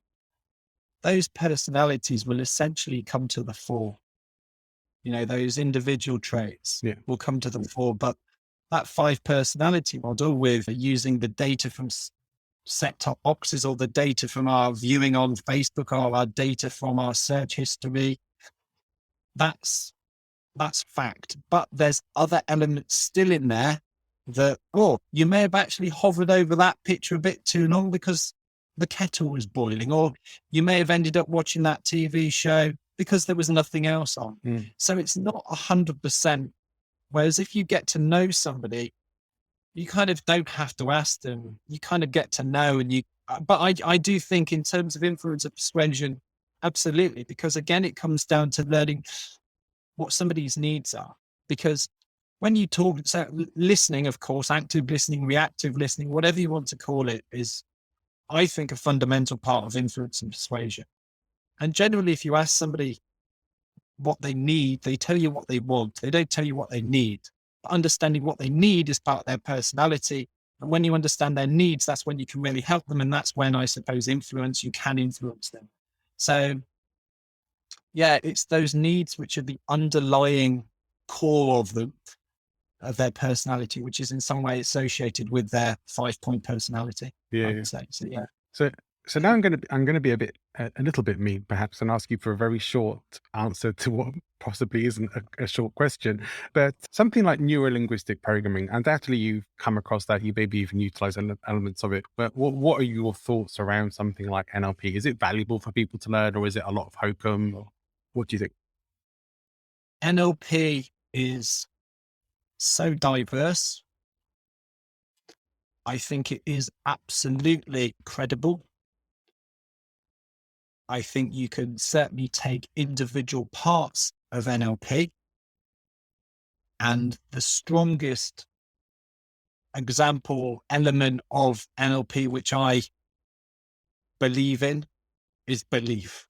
those personalities will essentially come to the fore. You know, those individual traits will come to the fore, but that 5 personality model with using the data from set-top boxes or the data from our viewing on Facebook or our data from our search history, that's fact. But there's other elements still in there that, you may have actually hovered over that picture a bit too long because the kettle was boiling, or you may have ended up watching that TV show because there was nothing else on. So it's not 100%. Whereas if you get to know somebody, you kind of don't have to ask them. You kind of get to know, and but I do think in terms of influence of persuasion, absolutely, because again, it comes down to learning what somebody's needs are. Because when you talk, so listening, of course, active listening, reactive listening, whatever you want to call it, is, I think, a fundamental part of influence and persuasion. And generally, if you ask somebody what they need, they tell you what they want. They don't tell you what they need. Understanding what they need is part of their personality. And when you understand their needs, that's when you can really help them. And that's when, I suppose, you can influence them. So yeah, it's those needs which are the underlying core of them, of their personality, which is in some way associated with their 5-point personality. I would say. So yeah. So now I'm going to be a little bit mean, perhaps, and ask you for a very short answer to what possibly isn't a short question. But something like neurolinguistic programming, undoubtedly you've come across that. You maybe even utilize elements of it. But what are your thoughts around something like NLP? Is it valuable for people to learn, or is it a lot of hokum? Or what do you think? NLP is so diverse. I think it is absolutely credible. I think you can certainly take individual parts of NLP And the strongest example element of NLP, which I believe in, is belief.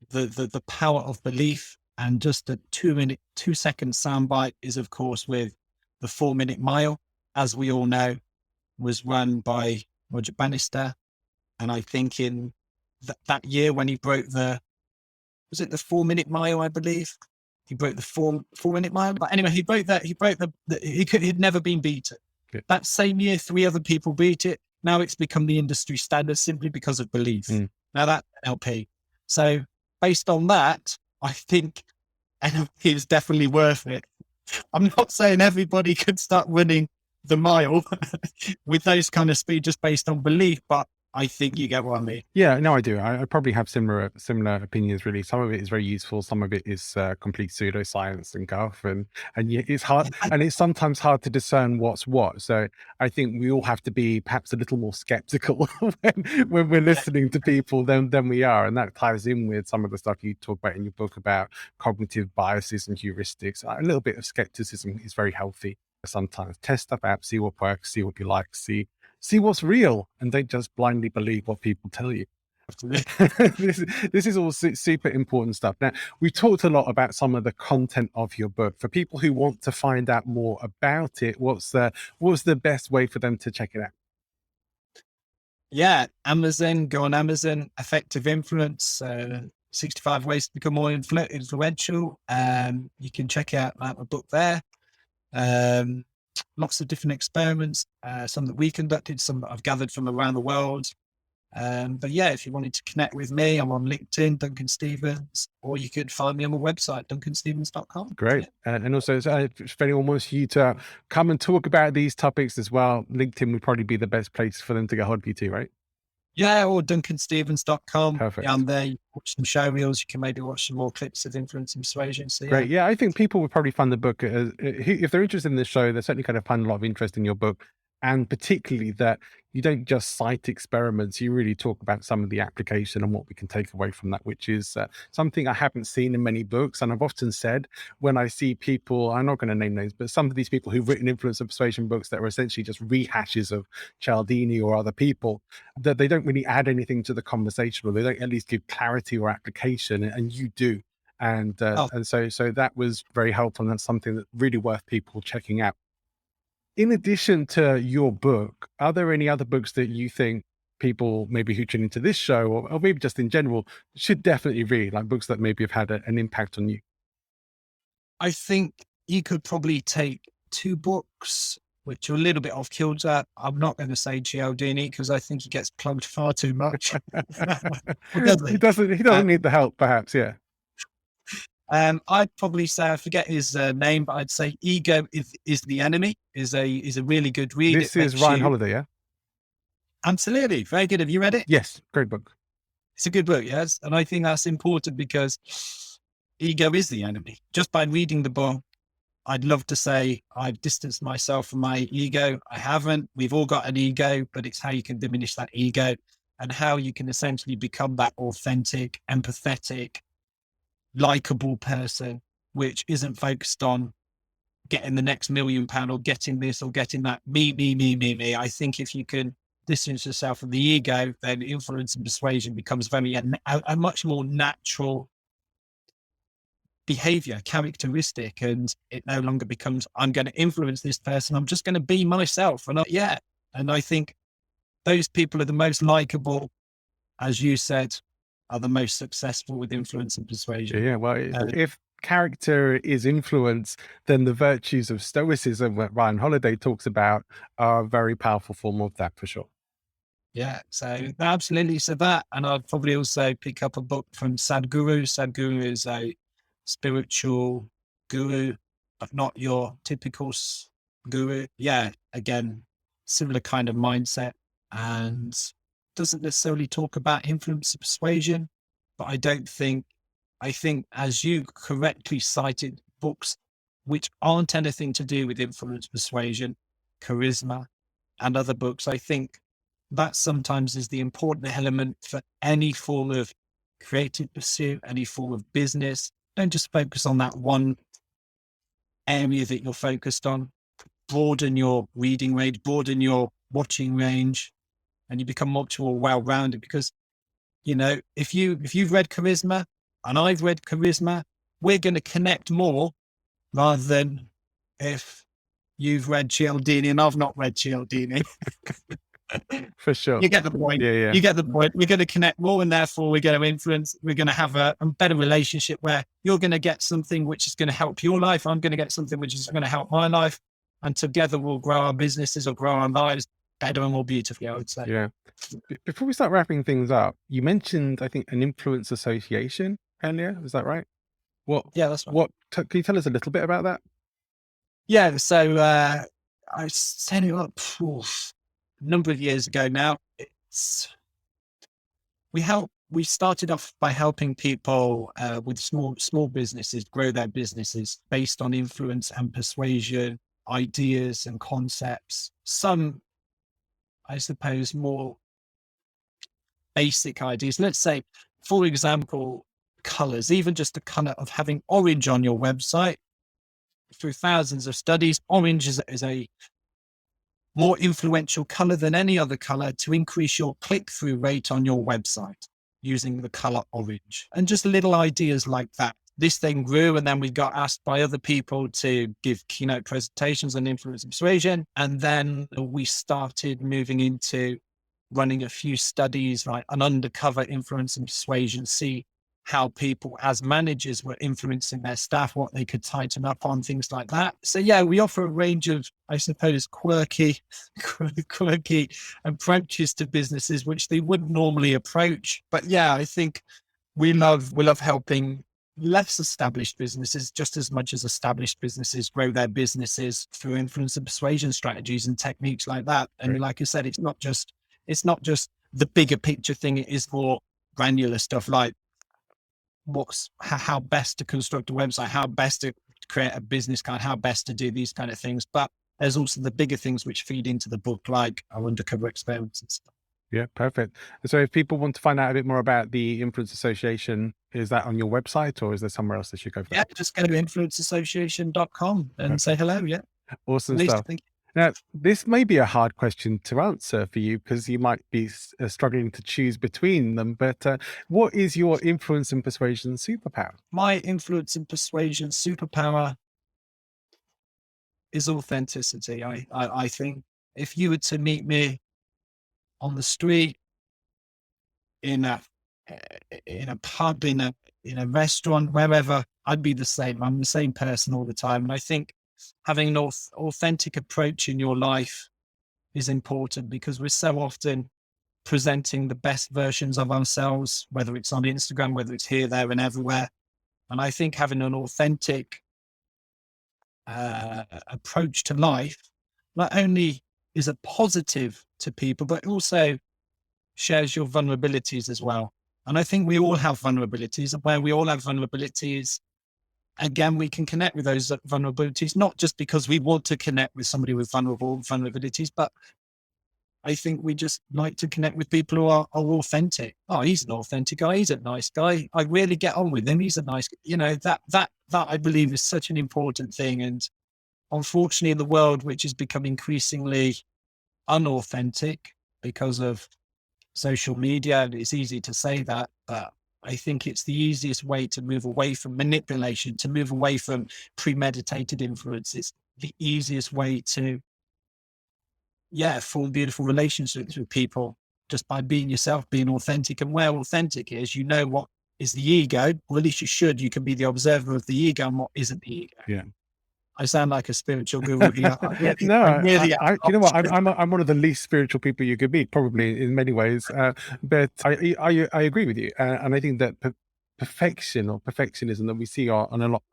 The power of belief. And just a 2-second soundbite is, of course, with the 4-minute mile, as we all know, was run by Roger Bannister. And I think in that year when he broke was it the 4-minute mile, I believe? He broke the 4-minute mile. But anyway, he'd never been beaten. Yeah. That same year, 3 other people beat it. Now it's become the industry standard simply because of belief. Now that NLP. So based on that, I think NLP is definitely worth it. I'm not saying everybody could start running the mile with those kind of speed just based on belief, but I think you get what I mean. Yeah, no, I do. I probably have similar opinions. Really, some of it is very useful. Some of it is complete pseudoscience and guff, and yeah, it's hard, and it's sometimes hard to discern what's what. So I think we all have to be perhaps a little more skeptical when we're listening to people than we are, and that ties in with some of the stuff you talk about in your book about cognitive biases and heuristics. A little bit of skepticism is very healthy. Sometimes test stuff out, see what works, see what you like, see what's real, and don't just blindly believe what people tell you. This is all super important stuff. Now, we talked a lot about some of the content of your book. For people who want to find out more about it, what's the best way for them to check it out? Yeah, Amazon. Go on Amazon. Effective Influence. 65 ways to become more influential. You can check out my book there. Lots of different experiments, some that we conducted, some that I've gathered from around the world. But yeah, if you wanted to connect with me, I'm on LinkedIn, Duncan Stevens, or you could find me on my website, duncanstevens.com. Great. Yeah. And also, if anyone wants you to come and talk about these topics as well, LinkedIn would probably be the best place for them to get hold of you too, right? Yeah, or duncanstevens.com. Perfect. Yeah, I'm there. You watch some show reels. You can maybe watch some more clips of Influence and Persuasion. So, yeah. Great. Yeah, I think people would probably find the book, if they're interested in this show, they're certainly going to find a lot of interest in your book. And particularly that you don't just cite experiments, you really talk about some of the application and what we can take away from that, which is something I haven't seen in many books. And I've often said when I see people, I'm not going to name names, but some of these people who've written influence and persuasion books that are essentially just rehashes of Cialdini or other people, that they don't really add anything to the conversation, or they don't at least give clarity or application, and you do. And so that was very helpful, and that's something that's really worth people checking out. In addition to your book, are there any other books that you think people maybe who tune into this show, or maybe just in general, should definitely read, like books that maybe have had an impact on you? I think you could probably take 2 books, which are a little bit off kilter. I'm not going to say Cialdini because I think he gets plugged far too much. He doesn't need the help, perhaps. Yeah. I'd probably say, I forget his name, but I'd say Ego is the Enemy is a really good read. This is Ryan Holiday, yeah? Absolutely. Very good. Have you read it? Yes. Great book. It's a good book, yes. And I think that's important because ego is the enemy. Just by reading the book, I'd love to say I've distanced myself from my ego. I haven't. We've all got an ego, but it's how you can diminish that ego and how you can essentially become that authentic, empathetic, likable person, which isn't focused on getting the next £1 million or getting this or getting that. Me. I think if you can distance yourself from the ego, then influence and persuasion becomes a much more natural behavior, characteristic, and it no longer becomes, I'm going to influence this person. I'm just going to be myself. And I think those people are the most likable, as you said, are the most successful with influence and persuasion. Yeah, well, if character is influence, then the virtues of stoicism that Ryan Holiday talks about are a very powerful form of that, for sure. Yeah, so absolutely. So that, and I'd probably also pick up a book from Sadhguru. Sadhguru is a spiritual guru, but not your typical guru. Yeah, again, similar kind of mindset, and doesn't necessarily talk about influence and persuasion, but I think as you correctly cited, books which aren't anything to do with influence, persuasion, charisma, and other books, I think that sometimes is the important element for any form of creative pursuit, any form of business. Don't just focus on that one area that you're focused on, broaden your reading range, broaden your watching range, and you become much more well-rounded. Because, you know, if you've read Charisma and I've read Charisma, we're going to connect more rather than if you've read Cialdini and I've not read Cialdini. For sure. You get the point. Yeah. You get the point. We're going to connect more, and therefore we're going to influence. We're going to have a better relationship where you're going to get something which is going to help your life. I'm going to get something which is going to help my life. And together we'll grow our businesses or grow our lives better and more beautifully, I would say. Yeah. Before we start wrapping things up, you mentioned, I think, an influence association earlier. Is that right? Yeah, that's right. Can you tell us a little bit about that? Yeah. So I set it up a number of years ago now. We started off by helping people with small businesses grow their businesses based on influence and persuasion, ideas and concepts. Some, I suppose, more basic ideas. Let's say, for example, colors, even just the color of having orange on your website. Through thousands of studies, orange is a more influential color than any other color to increase your click-through rate on your website using the color orange. And just little ideas like that. This thing grew, and then we got asked by other people to give keynote presentations on influence and persuasion. And then we started moving into running a few studies, like an undercover influence and persuasion, see how people as managers were influencing their staff, what they could tighten up on, things like that. So yeah, we offer a range of, I suppose, quirky approaches to businesses, which they wouldn't normally approach. But yeah, I think we love helping less established businesses just as much as established businesses grow their businesses through influence and persuasion strategies and techniques like that. And Right. like I said, it's not just the bigger picture thing. It is more granular stuff like how best to construct a website, how best to create a business card, how best to do these kind of things. But there's also the bigger things which feed into the book, like our undercover experiments and stuff. Yeah, perfect. So if people want to find out a bit more about the Influence Association, is that on your website or is there somewhere else they should go for Yeah, that? just go to influenceassociation.com and Perfect. say hello. Yeah. Awesome At least stuff. I think. Now, this may be a hard question to answer for you because you might be struggling to choose between them, but what is your influence and persuasion superpower? My influence and persuasion superpower is authenticity. I think if you were to meet me on the street, in a pub, in a restaurant, wherever, I'd be the same. I'm the same person all the time. And I think having an authentic approach in your life is important because we're so often presenting the best versions of ourselves, whether it's on Instagram, whether it's here, there, and everywhere. And I think having an authentic approach to life not only is a positive to people, but also shares your vulnerabilities as well. And I think we all have vulnerabilities, and where we all have vulnerabilities, again, we can connect with those vulnerabilities, not just because we want to connect with somebody with vulnerabilities, but I think we just like to connect with people who are authentic. Oh, he's an authentic guy. He's a nice guy. I really get on with him. He's a nice, that I believe is such an important thing. And unfortunately, in the world, which has become increasingly unauthentic because of social media, and it's easy to say that, but I think it's the easiest way to move away from manipulation, to move away from premeditated influence. It's the easiest way to, form beautiful relationships with people just by being yourself, being authentic. And where authentic is, what is the ego, or at least you should. You can be the observer of the ego and what isn't the ego. Yeah. I sound like a spiritual guru here. No, I really am. you know what? I'm one of the least spiritual people you could meet, probably in many ways. But I agree with you, and I think that perfection or perfectionism that we see on a lot,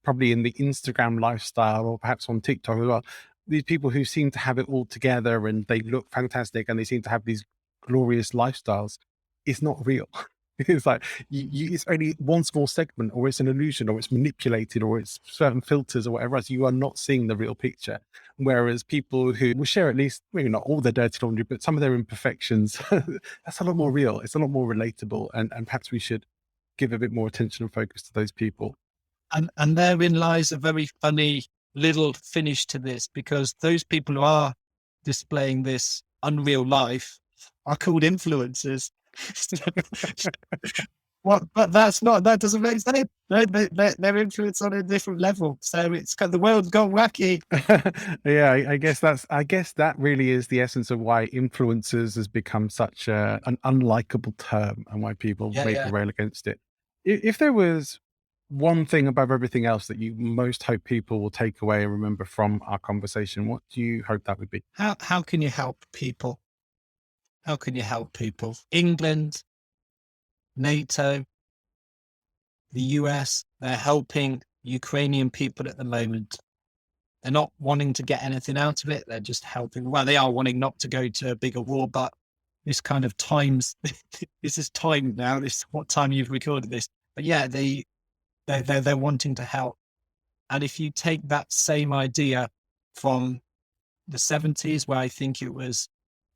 probably in the Instagram lifestyle or perhaps on TikTok as well. These people who seem to have it all together and they look fantastic and they seem to have these glorious lifestyles. It's not real. It's like it's only one small segment, or it's an illusion, or it's manipulated, or it's certain filters or whatever else. You are not seeing the real picture. Whereas people who will share at least, maybe not all their dirty laundry, but some of their imperfections, that's a lot more real. It's a lot more relatable. And perhaps we should give a bit more attention and focus to those people. And therein lies a very funny little finish to this, because those people who are displaying this unreal life are called influencers. But that doesn't make sense. They're influenced on a different level. So it's the world's gone wacky. Yeah, I guess that really is the essence of why influencers has become such an unlikable term, and why people rail against it. If there was one thing above everything else that you most hope people will take away and remember from our conversation, what do you hope that would be? How can you help people? How can you help people? England, NATO, the US, they're helping Ukrainian people at the moment. They're not wanting to get anything out of it. They're just helping. Well, they are wanting not to go to a bigger war, but this kind of times, this is timed now. This is what time you've recorded this. But yeah, they're wanting to help. And if you take that same idea from the 70s, where I think it was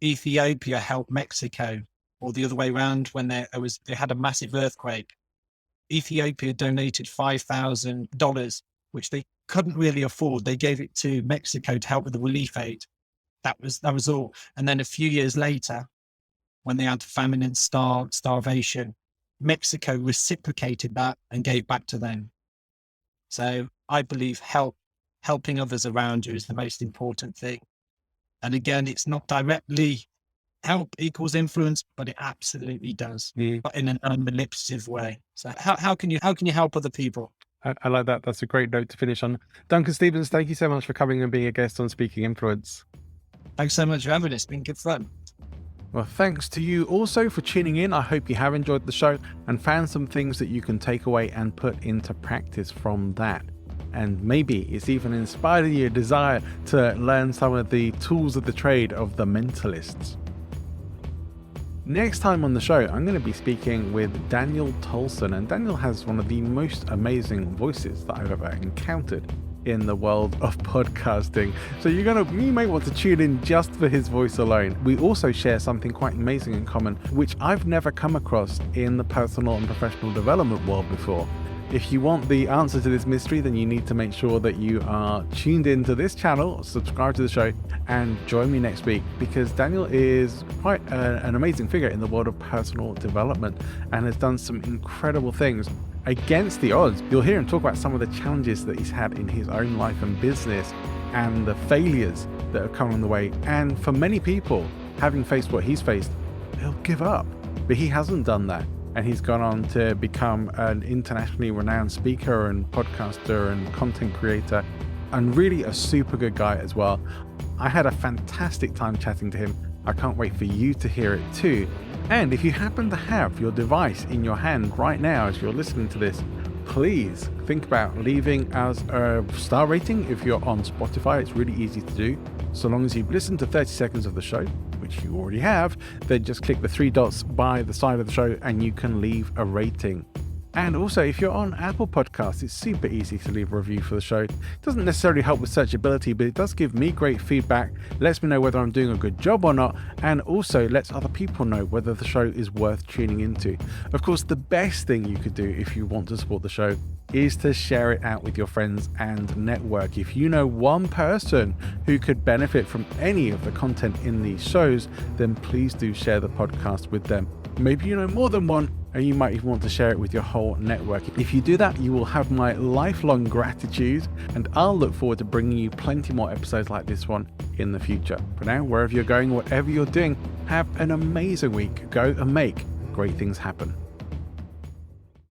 Ethiopia helped Mexico, or the other way around, when they had a massive earthquake, Ethiopia donated $5,000, which they couldn't really afford. They gave it to Mexico to help with the relief aid. That was all. And then a few years later, when they had famine and starvation, Mexico reciprocated that and gave back to them. So I believe helping others around you is the most important thing. And again, it's not directly help equals influence, but it absolutely does, but in an unmanipulative way. So how can you help other people? I like that. That's a great note to finish on. Duncan Stevens, thank you so much for coming and being a guest on Speaking Influence. Thanks so much for having us. It's been good fun. Well, thanks to you also for tuning in. I hope you have enjoyed the show and found some things that you can take away and put into practice from that. And maybe it's even inspired your desire to learn some of the tools of the trade of the mentalists. Next time on the show, I'm going to be speaking with Daniel Tolson, and Daniel has one of the most amazing voices that I've ever encountered in the world of podcasting. So you may want to tune in just for his voice alone. We also share something quite amazing in common, which I've never come across in the personal and professional development world before. If you want the answer to this mystery, then you need to make sure that you are tuned into this channel, subscribe to the show, and join me next week, because Daniel is quite an amazing figure in the world of personal development and has done some incredible things against the odds. You'll hear him talk about some of the challenges that he's had in his own life and business and the failures that have come on the way. And for many people, having faced what he's faced, they'll give up. But he hasn't done that. And he's gone on to become an internationally renowned speaker and podcaster and content creator, and really a super good guy as well. I had a fantastic time chatting to him. I can't wait for you to hear it too. And if you happen to have your device in your hand right now as you're listening to this, please think about leaving us a star rating. If you're on Spotify, it's really easy to do. So long as you've listened to 30 seconds of the show, which you already have, then just click the 3 dots by the side of the show and you can leave a rating. And also, if you're on Apple Podcasts, it's super easy to leave a review for the show. It doesn't necessarily help with searchability, but it does give me great feedback, lets me know whether I'm doing a good job or not, and also lets other people know whether the show is worth tuning into. Of course, the best thing you could do if you want to support the show is to share it out with your friends and network. If you know one person who could benefit from any of the content in these shows, then please do share the podcast with them. Maybe you know more than one, and you might even want to share it with your whole network. If you do that, you will have my lifelong gratitude, and I'll look forward to bringing you plenty more episodes like this one in the future. For now, wherever you're going, whatever you're doing, have an amazing week. Go and make great things happen.